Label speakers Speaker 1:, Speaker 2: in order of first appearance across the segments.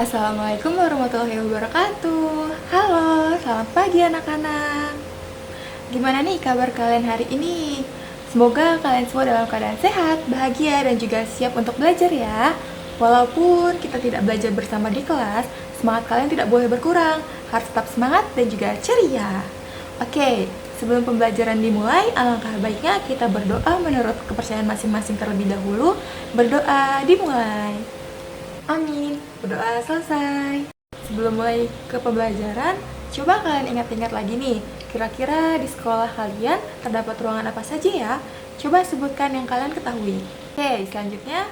Speaker 1: Assalamualaikum warahmatullahi wabarakatuh. Halo, selamat pagi anak-anak. Gimana nih kabar kalian hari ini? Semoga kalian semua dalam keadaan sehat, bahagia, dan juga siap untuk belajar ya. Walaupun kita tidak belajar bersama di kelas, semangat kalian tidak boleh berkurang. Harus tetap semangat dan juga ceria. Oke, sebelum pembelajaran dimulai, alangkah baiknya kita berdoa menurut kepercayaan masing-masing terlebih dahulu. Berdoa dimulai. Amin. Berdoa selesai. Sebelum mulai ke pembelajaran, coba kalian ingat-ingat lagi nih, kira-kira di sekolah kalian terdapat ruangan apa saja ya? Coba sebutkan yang kalian ketahui. Oke, selanjutnya,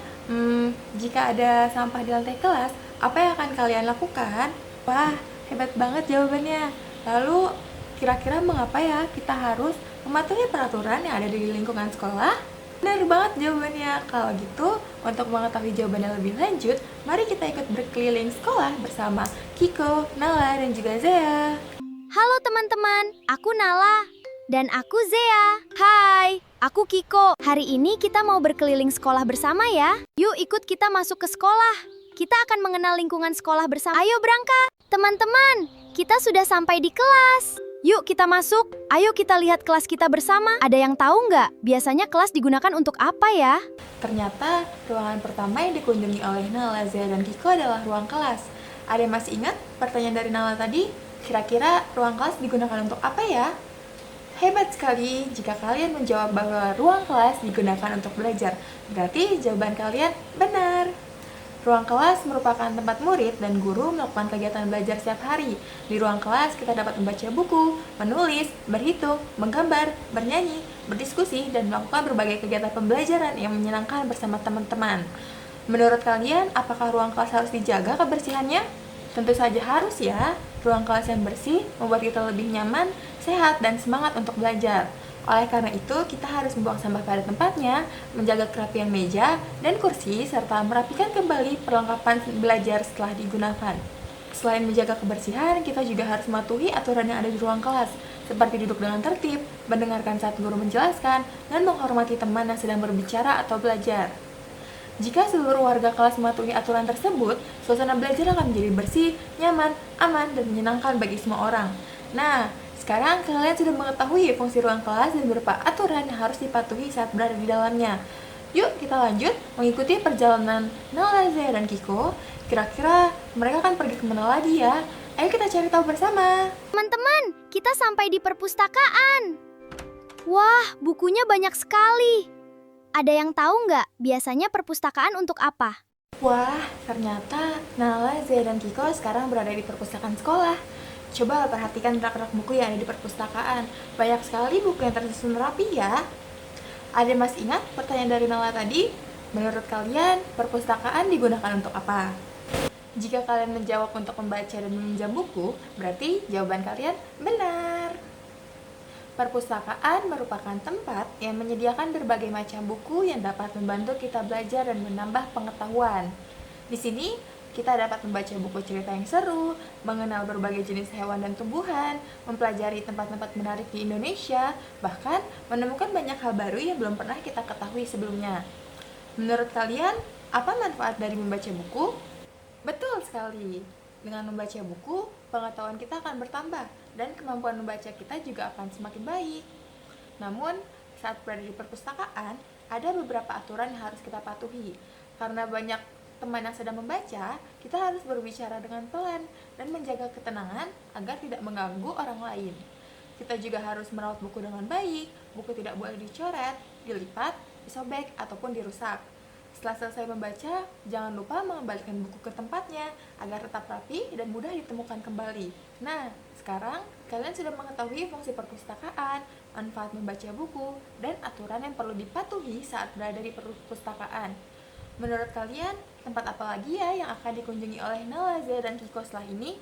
Speaker 1: jika ada sampah di lantai kelas, apa yang akan kalian lakukan? Wah, hebat banget jawabannya. Lalu, kira-kira mengapa ya kita harus mematuhi peraturan yang ada di lingkungan sekolah? Benar banget jawabannya. Kalau gitu, untuk mengetahui jawabannya lebih lanjut, mari kita ikut berkeliling sekolah bersama Kiko, Nala, dan juga Zea.
Speaker 2: Halo teman-teman, aku Nala. Dan aku Zea. Hai, aku Kiko. Hari ini kita mau berkeliling sekolah bersama ya. Yuk ikut kita masuk ke sekolah. Kita akan mengenal lingkungan sekolah bersama. Ayo berangkat. Teman-teman, kita sudah sampai di kelas. Yuk kita masuk. Ayo kita lihat kelas kita bersama. Ada yang tahu nggak? Biasanya kelas digunakan untuk apa ya?
Speaker 1: Ternyata, ruangan pertama yang dikunjungi oleh Nala, Zea, dan Kiko adalah ruang kelas. Ada yang masih ingat pertanyaan dari Nala tadi? Kira-kira ruang kelas digunakan untuk apa ya? Hebat sekali jika kalian menjawab bahwa ruang kelas digunakan untuk belajar. Berarti jawaban kalian benar. Ruang kelas merupakan tempat murid dan guru melakukan kegiatan belajar setiap hari. Di ruang kelas kita dapat membaca buku, menulis, berhitung, menggambar, bernyanyi, berdiskusi, dan melakukan berbagai kegiatan pembelajaran yang menyenangkan bersama teman-teman. Menurut kalian, apakah ruang kelas harus dijaga kebersihannya? Tentu saja harus ya. Ruang kelas yang bersih membuat kita lebih nyaman, sehat, dan semangat untuk belajar. Oleh karena itu, kita harus membuang sampah pada tempatnya, menjaga kerapian meja dan kursi, serta merapikan kembali perlengkapan belajar setelah digunakan. Selain menjaga kebersihan, kita juga harus mematuhi aturan yang ada di ruang kelas, seperti duduk dengan tertib, mendengarkan saat guru menjelaskan, dan menghormati teman yang sedang berbicara atau belajar. Jika seluruh warga kelas mematuhi aturan tersebut, suasana belajar akan menjadi bersih, nyaman, aman, dan menyenangkan bagi semua orang. Nah, sekarang kalian sudah mengetahui fungsi ruang kelas dan beberapa aturan yang harus dipatuhi saat berada di dalamnya. Yuk kita lanjut mengikuti perjalanan Nala, Zea, dan Kiko. Kira-kira mereka akan pergi kemana lagi ya? Ayo kita cari tahu bersama.
Speaker 2: Teman-teman, kita sampai di perpustakaan. Wah, bukunya banyak sekali. Ada yang tahu nggak biasanya perpustakaan untuk apa?
Speaker 1: Wah, ternyata Nala, Zea, dan Kiko sekarang berada di perpustakaan sekolah. Coba perhatikan rak-rak buku yang ada di perpustakaan. Banyak sekali buku yang tersusun rapi ya. Ada masih ingat pertanyaan dari Nala tadi? Menurut kalian, perpustakaan digunakan untuk apa? Jika kalian menjawab untuk membaca dan meminjam buku, berarti jawaban kalian benar. Perpustakaan merupakan tempat yang menyediakan berbagai macam buku yang dapat membantu kita belajar dan menambah pengetahuan. Di sini, kita dapat membaca buku cerita yang seru, mengenal berbagai jenis hewan dan tumbuhan, mempelajari tempat-tempat menarik di Indonesia, bahkan menemukan banyak hal baru yang belum pernah kita ketahui sebelumnya. Menurut kalian, apa manfaat dari membaca buku? Betul sekali. Dengan membaca buku, pengetahuan kita akan bertambah dan kemampuan membaca kita juga akan semakin baik. Namun, saat berada di perpustakaan, ada beberapa aturan yang harus kita patuhi. Karena banyak teman yang sedang membaca, kita harus berbicara dengan pelan dan menjaga ketenangan agar tidak mengganggu orang lain. Kita juga harus merawat buku dengan baik, buku tidak boleh dicoret, dilipat, disobek, ataupun dirusak. Setelah selesai membaca, jangan lupa mengembalikan buku ke tempatnya agar tetap rapi dan mudah ditemukan kembali. Nah, sekarang kalian sudah mengetahui fungsi perpustakaan, manfaat membaca buku, dan aturan yang perlu dipatuhi saat berada di perpustakaan. Menurut kalian, tempat apa lagi ya yang akan dikunjungi oleh Nala, Zea, dan Kiko setelah ini?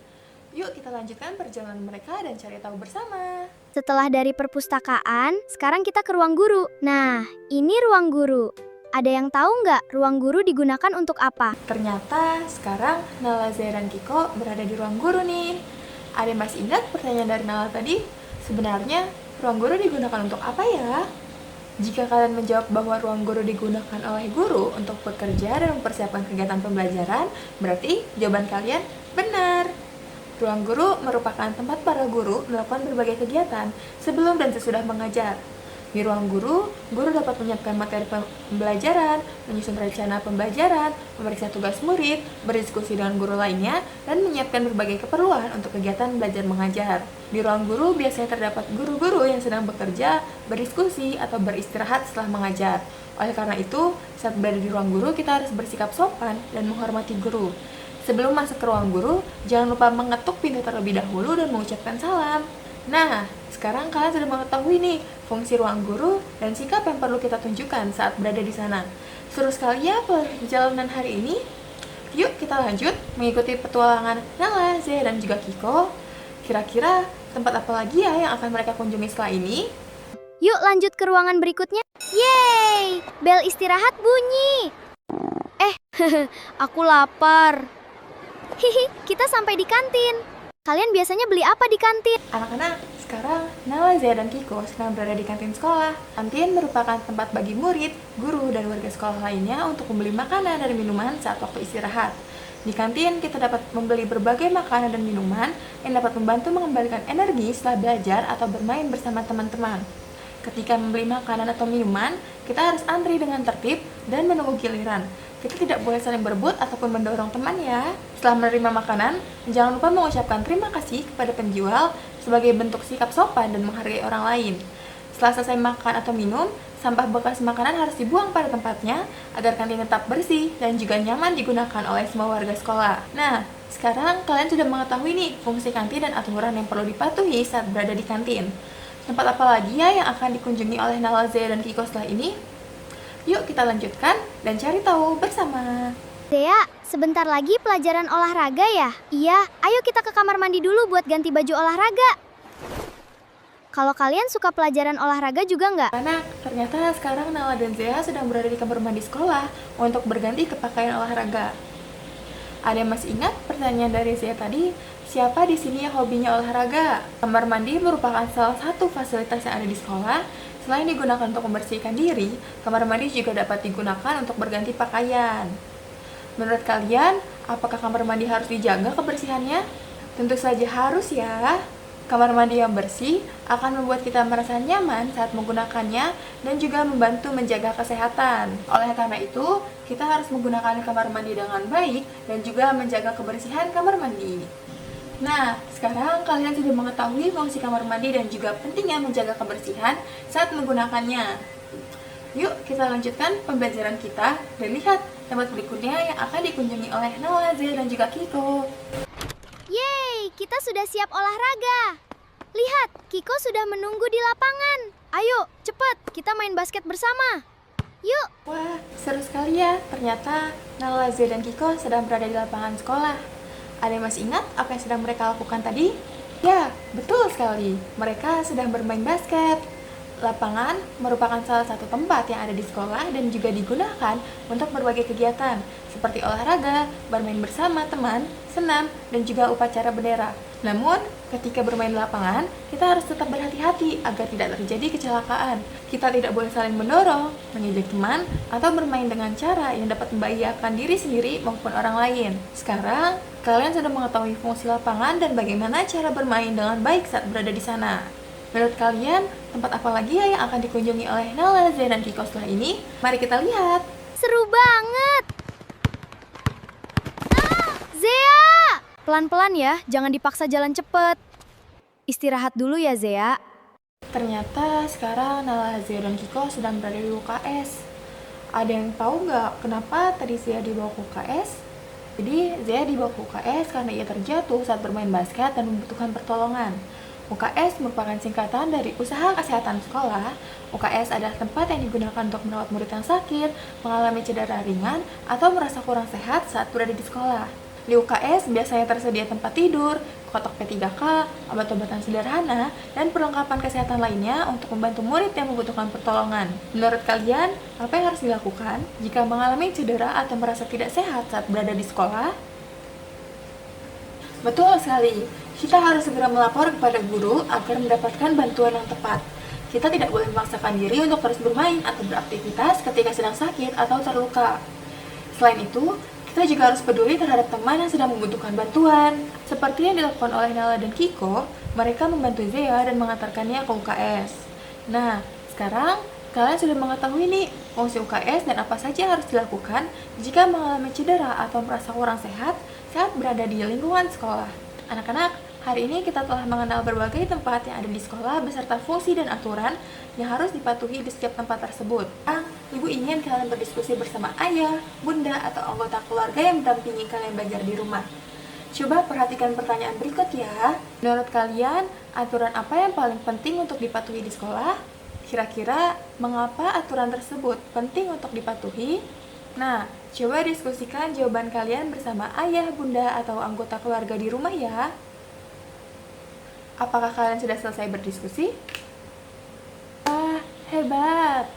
Speaker 1: Yuk kita lanjutkan perjalanan mereka dan cari tahu bersama.
Speaker 2: Setelah dari perpustakaan, sekarang kita ke ruang guru. Nah, ini ruang guru. Ada yang tahu nggak ruang guru digunakan untuk apa?
Speaker 1: Ternyata sekarang Nala, Zea, dan Kiko berada di ruang guru nih. Ada yang masih ingat pertanyaan dari Nala tadi? Sebenarnya ruang guru digunakan untuk apa ya? Jika kalian menjawab bahwa ruang guru digunakan oleh guru untuk bekerja dan mempersiapkan kegiatan pembelajaran, berarti jawaban kalian benar. Ruang guru merupakan tempat para guru melakukan berbagai kegiatan sebelum dan sesudah mengajar. Di ruang guru, guru dapat menyiapkan materi pembelajaran, menyusun rencana pembelajaran, memeriksa tugas murid, berdiskusi dengan guru lainnya, dan menyiapkan berbagai keperluan untuk kegiatan belajar mengajar. Di ruang guru biasanya terdapat guru-guru yang sedang bekerja, berdiskusi, atau beristirahat setelah mengajar. Oleh karena itu, saat berada di ruang guru, kita harus bersikap sopan dan menghormati guru. Sebelum masuk ke ruang guru, jangan lupa mengetuk pintu terlebih dahulu dan mengucapkan salam. Nah, sekarang kalian sudah mengetahui nih fungsi ruang guru dan sikap yang perlu kita tunjukkan saat berada di sana. Seru sekali ya perjalanan hari ini. Yuk kita lanjut mengikuti petualangan Nala, Zea, dan juga Kiko. Kira-kira tempat apa lagi ya yang akan mereka kunjungi setelah ini?
Speaker 2: Yuk lanjut ke ruangan berikutnya. Yeay, bel istirahat bunyi. Aku lapar. Hihi, kita sampai di kantin. Kalian biasanya beli apa di kantin?
Speaker 1: Anak-anak, sekarang Nala, Zea, dan Kiko sedang berada di kantin sekolah. Kantin merupakan tempat bagi murid, guru, dan warga sekolah lainnya untuk membeli makanan dan minuman saat waktu istirahat. Di kantin, kita dapat membeli berbagai makanan dan minuman yang dapat membantu mengembalikan energi setelah belajar atau bermain bersama teman-teman. Ketika membeli makanan atau minuman, kita harus antri dengan tertib dan menunggu giliran. Kita tidak boleh saling berebut ataupun mendorong teman ya. Setelah menerima makanan, jangan lupa mengucapkan terima kasih kepada penjual sebagai bentuk sikap sopan dan menghargai orang lain. Setelah selesai makan atau minum, sampah bekas makanan harus dibuang pada tempatnya agar kantin tetap bersih dan juga nyaman digunakan oleh semua warga sekolah. Nah, sekarang kalian sudah mengetahui nih fungsi kantin dan aturan yang perlu dipatuhi saat berada di kantin. Tempat apa lagi ya yang akan dikunjungi oleh Nala, Zea, dan Kiko setelah ini? Yuk kita lanjutkan dan cari tahu bersama.
Speaker 2: Zea, sebentar lagi pelajaran olahraga ya? Iya, ayo kita ke kamar mandi dulu buat ganti baju olahraga. Kalau kalian suka pelajaran olahraga juga nggak?
Speaker 1: Anak, ternyata sekarang Nala dan Zea sedang berada di kamar mandi sekolah untuk berganti ke pakaian olahraga. Ada yang masih ingat pertanyaan dari Zea tadi? Siapa di sini yang hobinya olahraga? Kamar mandi merupakan salah satu fasilitas yang ada di sekolah. Selain digunakan untuk membersihkan diri, kamar mandi juga dapat digunakan untuk berganti pakaian. Menurut kalian, apakah kamar mandi harus dijaga kebersihannya? Tentu saja harus ya. Kamar mandi yang bersih akan membuat kita merasa nyaman saat menggunakannya dan juga membantu menjaga kesehatan. Oleh karena itu, kita harus menggunakan kamar mandi dengan baik dan juga menjaga kebersihan kamar mandi. Nah, sekarang kalian sudah mengetahui fungsi kamar mandi dan juga pentingnya menjaga kebersihan saat menggunakannya. Yuk, kita lanjutkan pembelajaran kita dan lihat tempat berikutnya yang akan dikunjungi oleh Nala, Zea, dan juga Kiko.
Speaker 2: Yeay, kita sudah siap olahraga. Lihat, Kiko sudah menunggu di lapangan. Ayo, cepat, kita main basket bersama. Yuk.
Speaker 1: Wah, seru sekali ya. Ternyata Nala, Zea, dan Kiko sedang berada di lapangan sekolah. Ada yang masih ingat apa yang sedang mereka lakukan tadi? Ya, betul sekali. Mereka sedang bermain basket. Lapangan merupakan salah satu tempat yang ada di sekolah dan juga digunakan untuk berbagai kegiatan seperti olahraga, bermain bersama teman, senam, dan juga upacara bendera. Namun, ketika bermain di lapangan, kita harus tetap berhati-hati agar tidak terjadi kecelakaan. Kita tidak boleh saling mendorong, mengejek teman, atau bermain dengan cara yang dapat membahayakan diri sendiri maupun orang lain. Sekarang, kalian sudah mengetahui fungsi lapangan dan bagaimana cara bermain dengan baik saat berada di sana. Menurut kalian, tempat apa lagi ya yang akan dikunjungi oleh Nala, Zea, dan Kiko setelah ini? Mari kita lihat.
Speaker 2: Seru banget. Zea! Pelan-pelan ya, jangan dipaksa jalan cepet. Istirahat dulu ya, Zea.
Speaker 1: Ternyata sekarang Nala, Zea, dan Kiko sedang berada di UKS. Ada yang tahu nggak kenapa tadi Zea dibawa ke UKS? Jadi Zea dibawa ke UKS karena ia terjatuh saat bermain basket dan membutuhkan pertolongan. UKS merupakan singkatan dari Usaha Kesehatan Sekolah. UKS adalah tempat yang digunakan untuk merawat murid yang sakit, mengalami cedera ringan, atau merasa kurang sehat saat berada di sekolah. Di UKS biasanya tersedia tempat tidur, kotak P3K, obat-obatan sederhana, dan perlengkapan kesehatan lainnya untuk membantu murid yang membutuhkan pertolongan. Menurut kalian, apa yang harus dilakukan jika mengalami cedera atau merasa tidak sehat saat berada di sekolah? Betul sekali, kita harus segera melapor kepada guru agar mendapatkan bantuan yang tepat. Kita tidak boleh memaksakan diri untuk terus bermain atau beraktivitas ketika sedang sakit atau terluka. Selain itu, kita juga harus peduli terhadap teman yang sedang membutuhkan bantuan. Seperti yang dilakukan oleh Nala dan Kiko, mereka membantu Zea dan mengantarkannya ke UKS. Nah, sekarang kalian sudah mengetahui nih fungsi UKS dan apa saja yang harus dilakukan jika mengalami cedera atau merasa kurang sehat saat berada di lingkungan sekolah. Anak-anak, hari ini kita telah mengenal berbagai tempat yang ada di sekolah beserta fungsi dan aturan yang harus dipatuhi di setiap tempat tersebut. Ibu ingin kalian berdiskusi bersama ayah, bunda, atau anggota keluarga yang mendampingi kalian belajar di rumah. Coba perhatikan pertanyaan berikut ya. Menurut kalian, aturan apa yang paling penting untuk dipatuhi di sekolah? Kira-kira mengapa aturan tersebut penting untuk dipatuhi? Nah, coba diskusikan jawaban kalian bersama ayah, bunda, atau anggota keluarga di rumah ya. Apakah kalian sudah selesai berdiskusi? Hebat!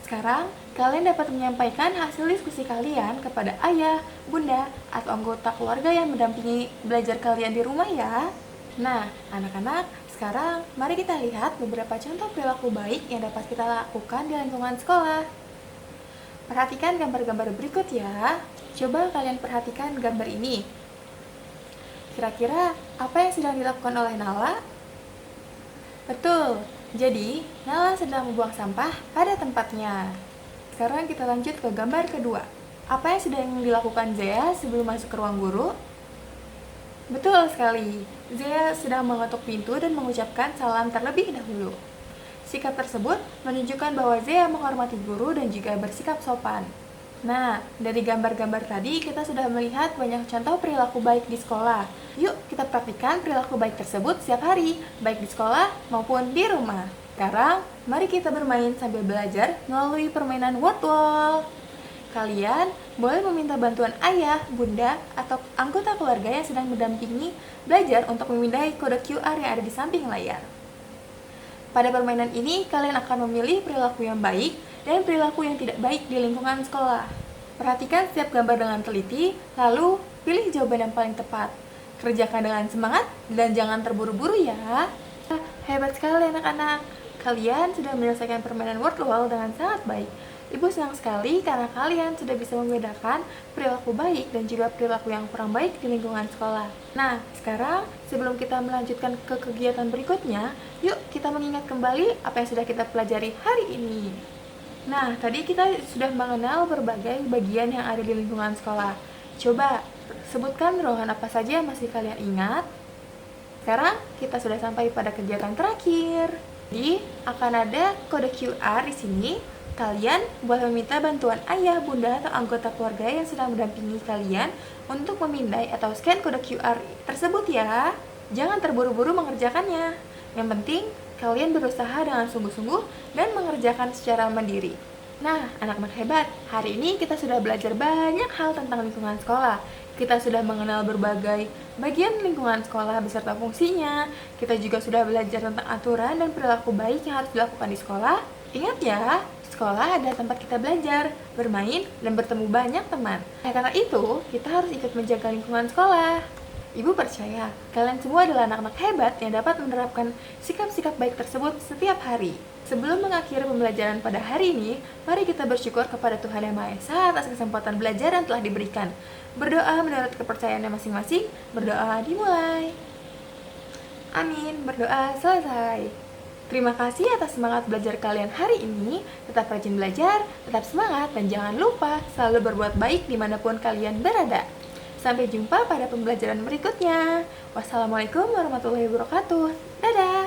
Speaker 1: Sekarang, kalian dapat menyampaikan hasil diskusi kalian kepada ayah, bunda, atau anggota keluarga yang mendampingi belajar kalian di rumah ya. Nah, anak-anak, sekarang mari kita lihat beberapa contoh perilaku baik yang dapat kita lakukan di lingkungan sekolah. Perhatikan gambar-gambar berikut ya. Coba kalian perhatikan gambar ini. Kira-kira apa yang sedang dilakukan oleh Nala? Betul, jadi Nala sedang membuang sampah pada tempatnya. Sekarang kita lanjut ke gambar kedua. Apa yang sedang dilakukan Zea sebelum masuk ke ruang guru? Betul sekali, Zea sedang mengetuk pintu dan mengucapkan salam terlebih dahulu. Sikap tersebut menunjukkan bahwa Zea menghormati guru dan juga bersikap sopan. Nah, dari gambar-gambar tadi kita sudah melihat banyak contoh perilaku baik di sekolah. Yuk kita praktikkan perilaku baik tersebut setiap hari, baik di sekolah maupun di rumah. Sekarang, mari kita bermain sambil belajar melalui permainan word wall. Kalian boleh meminta bantuan ayah, bunda, atau anggota keluarga yang sedang mendampingi belajar untuk memindai kode QR yang ada di samping layar. Pada permainan ini, kalian akan memilih perilaku yang baik dan perilaku yang tidak baik di lingkungan sekolah. Perhatikan setiap gambar dengan teliti, lalu pilih jawaban yang paling tepat. Kerjakan dengan semangat dan jangan terburu-buru ya. Hebat sekali anak-anak. Kalian sudah menyelesaikan permainan word wall dengan sangat baik. Ibu senang sekali karena kalian sudah bisa membedakan perilaku baik dan juga perilaku yang kurang baik di lingkungan sekolah. Nah, sekarang sebelum kita melanjutkan ke kegiatan berikutnya, yuk kita mengingat kembali apa yang sudah kita pelajari hari ini. Nah, tadi kita sudah mengenal berbagai bagian yang ada di lingkungan sekolah. Coba sebutkan ruangan apa saja yang masih kalian ingat. Sekarang kita sudah sampai pada kegiatan terakhir. Jadi, akan ada kode QR di sini. Kalian boleh meminta bantuan ayah, bunda, atau anggota keluarga yang sedang mendampingi kalian untuk memindai atau scan kode QR tersebut ya. Jangan terburu-buru mengerjakannya. Yang penting, kalian berusaha dengan sungguh-sungguh dan mengerjakan secara mandiri. Nah, anak-anak hebat, hari ini kita sudah belajar banyak hal tentang lingkungan sekolah. Kita sudah mengenal berbagai bagian lingkungan sekolah beserta fungsinya. Kita juga sudah belajar tentang aturan dan perilaku baik yang harus dilakukan di sekolah. Ingat ya, sekolah adalah tempat kita belajar, bermain, dan bertemu banyak teman. Karena itu, kita harus ikut menjaga lingkungan sekolah. Ibu percaya, kalian semua adalah anak-anak hebat yang dapat menerapkan sikap-sikap baik tersebut setiap hari. Sebelum mengakhiri pembelajaran pada hari ini, mari kita bersyukur kepada Tuhan Yang Maha Esa atas kesempatan belajar yang telah diberikan. Berdoa menurut kepercayaannya masing-masing, berdoa dimulai. Amin, berdoa selesai. Terima kasih atas semangat belajar kalian hari ini. Tetap rajin belajar, tetap semangat, dan jangan lupa selalu berbuat baik dimanapun kalian berada. Sampai jumpa pada pembelajaran berikutnya. Wassalamualaikum warahmatullahi wabarakatuh. Dadah!